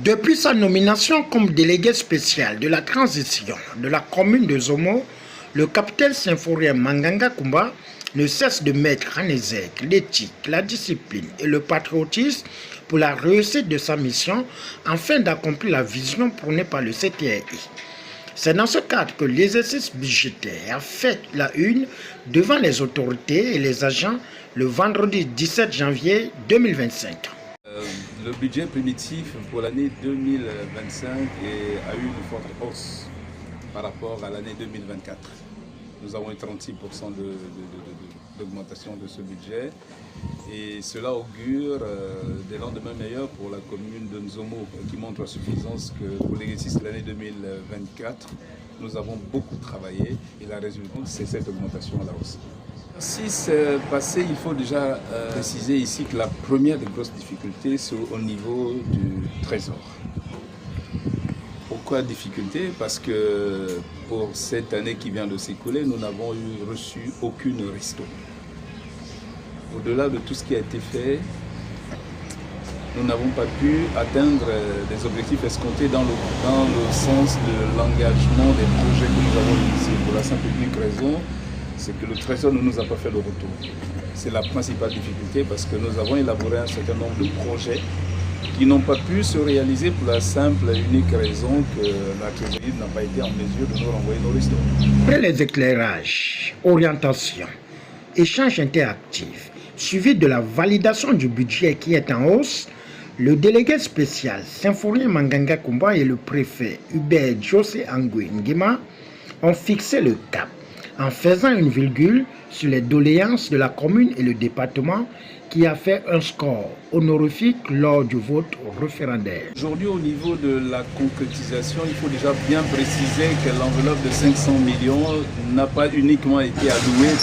Depuis sa nomination comme délégué spécial de la transition de la commune de Zomo, le capitaine Symphorien Manganga Kumba ne cesse de mettre en exergue l'éthique, la discipline et le patriotisme pour la réussite de sa mission afin d'accomplir la vision prônée par le CTRI. C'est dans ce cadre que l'exercice budgétaire a fait la une devant les autorités et les agents le vendredi 17 janvier 2025. Le budget primitif pour l'année 2025 a eu une forte hausse par rapport à l'année 2024. Nous avons eu 36% d'augmentation de ce budget et cela augure des lendemains meilleurs pour la commune de Nzomo qui montre à suffisance que pour l'exercice de l'année 2024, nous avons beaucoup travaillé et la résultante c'est cette augmentation à la hausse. Si c'est passé, il faut déjà préciser ici que la première des grosses difficultés, c'est au niveau du trésor. Pourquoi difficulté? Parce que pour cette année qui vient de s'écouler, nous n'avons reçu aucune ristourne. Au-delà de tout ce qui a été fait, nous n'avons pas pu atteindre des objectifs escomptés dans le sens de l'engagement des projets que nous avons initiés. Pour la simple et unique raison, c'est que le Trésor ne nous a pas fait le retour. C'est la principale difficulté parce que nous avons élaboré un certain nombre de projets qui n'ont pas pu se réaliser pour la simple et unique raison que la trésorerie n'a pas été en mesure de nous renvoyer nos restos. Après les éclairages, orientations, échanges interactifs, suivi de la validation du budget qui est en hausse, le délégué spécial Symphorien Manganga Kumba et le préfet Hubert José Angui Nguema ont fixé le cap en faisant une virgule sur les doléances de la commune et le département qui a fait un score honorifique lors du vote référendaire. Aujourd'hui, au niveau de la concrétisation, il faut déjà bien préciser que l'enveloppe de 500 millions n'a pas uniquement été allouée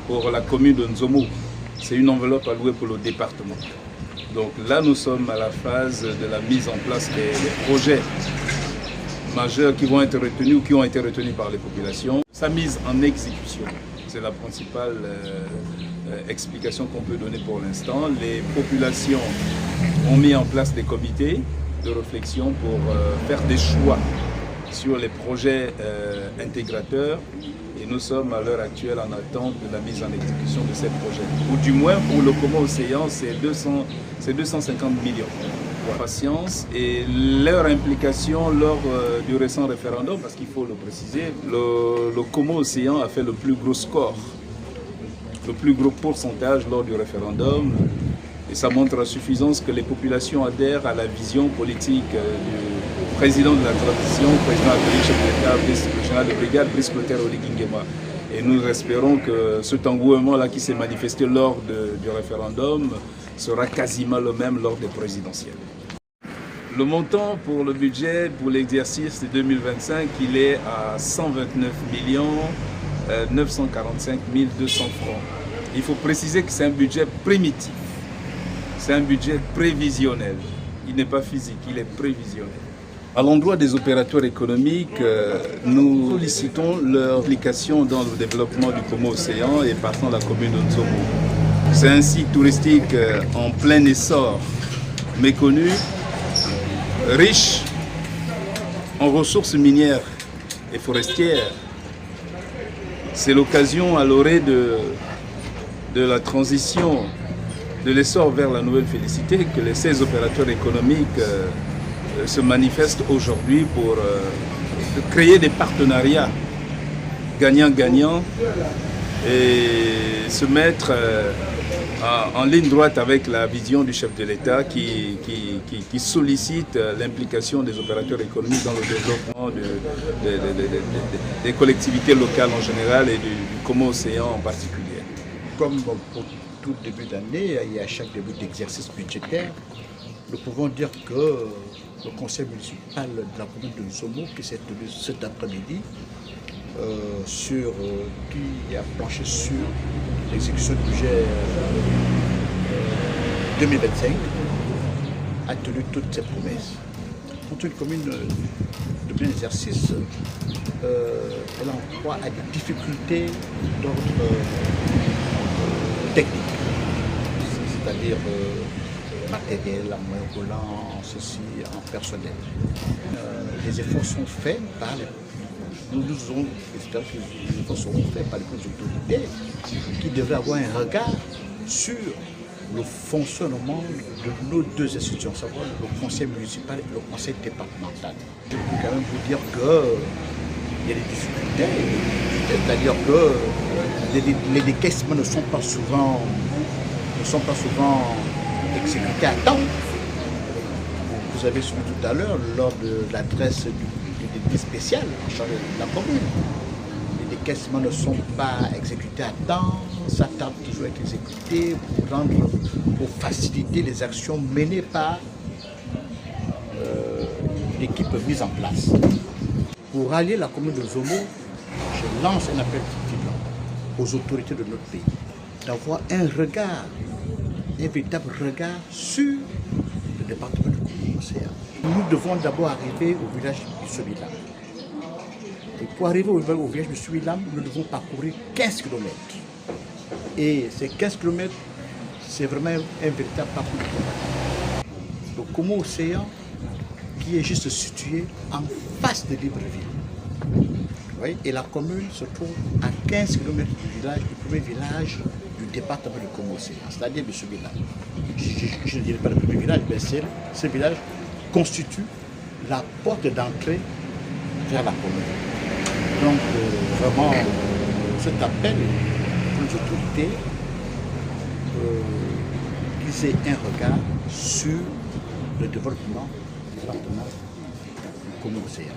pour la commune de Nzomo. C'est une enveloppe allouée pour le département. Donc là, nous sommes à la phase de la mise en place des projets majeurs qui vont être retenus ou qui ont été retenus par les populations. Sa mise en exécution, c'est la principale explication qu'on peut donner pour l'instant. Les populations ont mis en place des comités de réflexion pour faire des choix sur les projets intégrateurs et nous sommes à l'heure actuelle en attente de la mise en exécution de ces projets. Ou du moins pour le Coma Océan, c'est 250 millions. Patience et leur implication lors du récent référendum, parce qu'il faut le préciser, le Coma Océan a fait le plus gros score, le plus gros pourcentage lors du référendum, et ça montre à suffisance que les populations adhèrent à la vision politique du président de la transition, président appelé chef de l'État, le général de brigade, Brice Clotaire Oligui Nguema. Et nous espérons que cet engouement-là qui s'est manifesté lors du référendum sera quasiment le même lors des présidentielles. Le montant pour le budget pour l'exercice de 2025, il est à 129 945 200 francs. Il faut préciser que c'est un budget primitif, c'est un budget prévisionnel. Il n'est pas physique, il est prévisionnel. À l'endroit des opérateurs économiques, nous sollicitons leur implication dans le développement du Coma Océan et partant de la commune de Nzomo. C'est un site touristique en plein essor, méconnu, riche en ressources minières et forestières. C'est l'occasion à l'orée de la transition, de l'essor vers la nouvelle félicité que ces opérateurs économiques se manifestent aujourd'hui pour créer des partenariats gagnant-gagnant et se mettre en ligne droite avec la vision du chef de l'État qui sollicite l'implication des opérateurs économiques dans le développement des collectivités locales en général et du Coma Océan en particulier. Comme pour tout début d'année et à chaque début d'exercice budgétaire, nous pouvons dire que le conseil municipal de la commune de Nzomo, qui s'est tenu cet après-midi, qui a planché sur l'exécution du budget 2025, a tenu toutes ses promesses. Pour une commune de premier exercice, elle en proie à des difficultés d'ordre technique, c'est-à-dire matériel, en moyen volant, en ceci, en personnel. Les efforts sont faits par les efforts seront faits par les autorités qui devraient avoir un regard sur le fonctionnement de nos deux institutions, à savoir le conseil municipal et le conseil départemental. Je peux quand même vous dire qu'il y a des difficultés, c'est-à-dire que les décaissements ne sont pas souvent exécutés à temps. Vous avez suivi tout à l'heure lors de l'adresse du député spécial en charge de la commune. Les décaissements ne sont pas exécutés à temps, ça tarde toujours à être exécuté pour faciliter les actions menées par l'équipe mise en place. Pour rallier la commune de Zomo, je lance un appel vibrant aux autorités de notre pays d'avoir un véritable regard sur le département de l'océan. Nous devons d'abord arriver au village de Soubilam. Et pour arriver au village de Soubilam, nous devons parcourir 15 km. Et ces 15 km, c'est vraiment un véritable parcours de combat. Le Komo Océan, qui est juste situé en face de Libreville. Et la commune se trouve à 15 km du village, du premier village du département de Komo Océan, c'est-à-dire de Soubilam. Je ne dirais pas le premier village, mais ce village constitue la porte d'entrée vers la commune. Donc, vraiment, cet appel pour les autorités qu'ils aient un regard sur le développement du département du Komo Océan.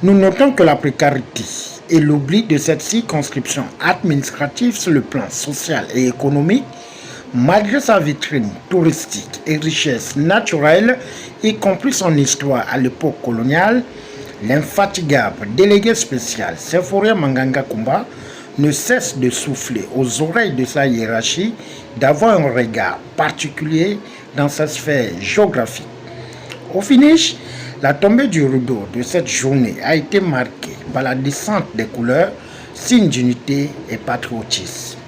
Nous notons que la précarité et l'oubli de cette circonscription administrative sur le plan social et économique, malgré sa vitrine touristique et richesse naturelle, y compris son histoire à l'époque coloniale, l'infatigable délégué spécial Symphorien Manganga Kumba ne cesse de souffler aux oreilles de sa hiérarchie d'avoir un regard particulier dans sa sphère géographique. Au finish, la tombée du rideau de cette journée a été marquée par la descente des couleurs, signe d'unité et patriotisme.